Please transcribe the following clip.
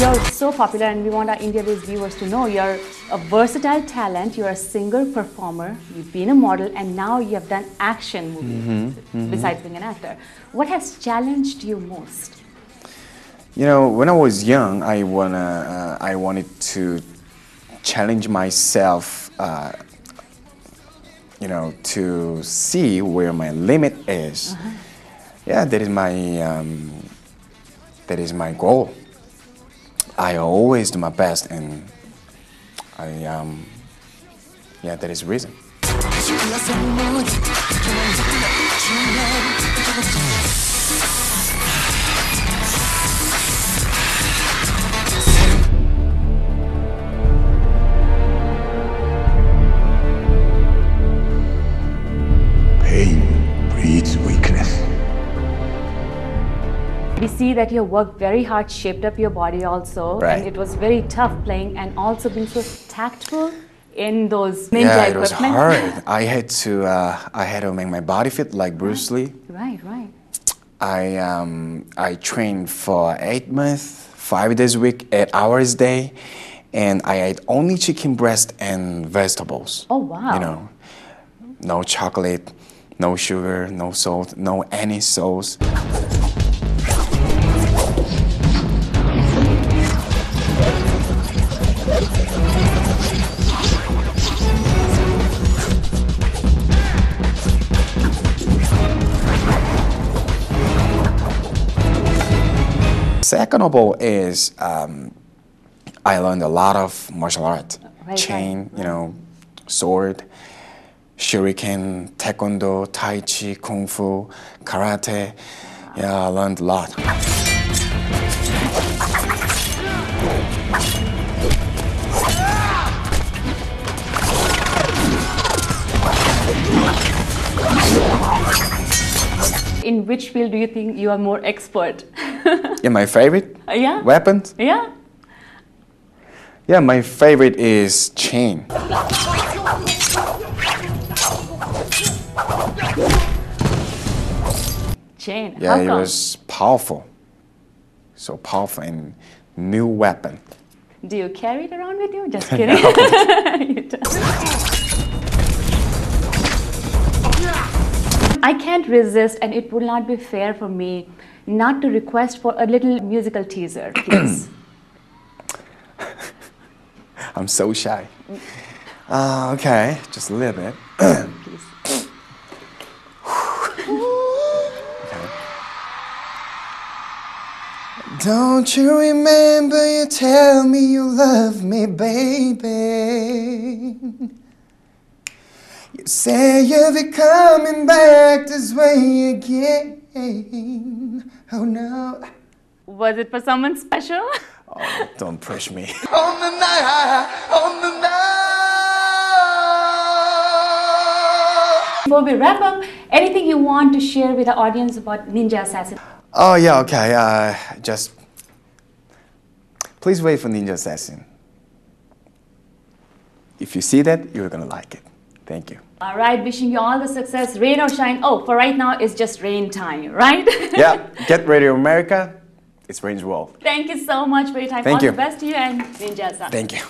You're so popular and we want our India-based viewers to know you're a versatile talent, you're a singer, performer, you've been a model, and now you have done action movies besides being an actor. What has challenged you most? You know, when I was young, I wanted to challenge myself, you know, to see where my limit is. Yeah, that is my goal. I always do my best, and yeah, that is the reason. Pain breeds weakness. We see that your work very hard shaped up your body also, Right. and it was very tough playing and also being so tactful in those ninja Yeah, it equipment. was hard. I had to make my body fit like Bruce Lee. Right, right. I trained for 8 months, 5 days a week, 8 hours a day, and I ate only chicken breast and vegetables. Oh, wow. You know, no chocolate, no sugar, no salt, no any sauce. Second of all is I learned a lot of martial art, Right, chain, right, you know, sword, shuriken, taekwondo, tai chi, kung fu, karate. Yeah, I learned a lot. In which field do you think you are more expert? Yeah, my favorite Yeah? weapons? Yeah? Yeah, my favorite is chain. Chain. Yeah, How it come? was powerful. So powerful and new weapon. Do you carry it around with you? Just kidding. You don't. I can't resist, and it would not be fair for me not to request for a little musical teaser, please. I'm so shy. Okay, just a little bit. Please. Okay. Don't you remember you tell me you love me, baby? You say you'll be coming back this way again. Oh no. Was it for someone special? Oh, don't push me. On the night, on the night. Before we wrap up, anything you want to share with the audience about Ninja Assassin? Oh yeah, okay. Just please wait for Ninja Assassin. If you see that, you're gonna like it. Thank you. All right, wishing you all the success, rain or shine. Oh, for right now, it's just rain time, right? Yeah, get Radio America. It's Rain's World. Thank you so much for your time. Thank all you. the best to you and Ninja Assassin. Thank you.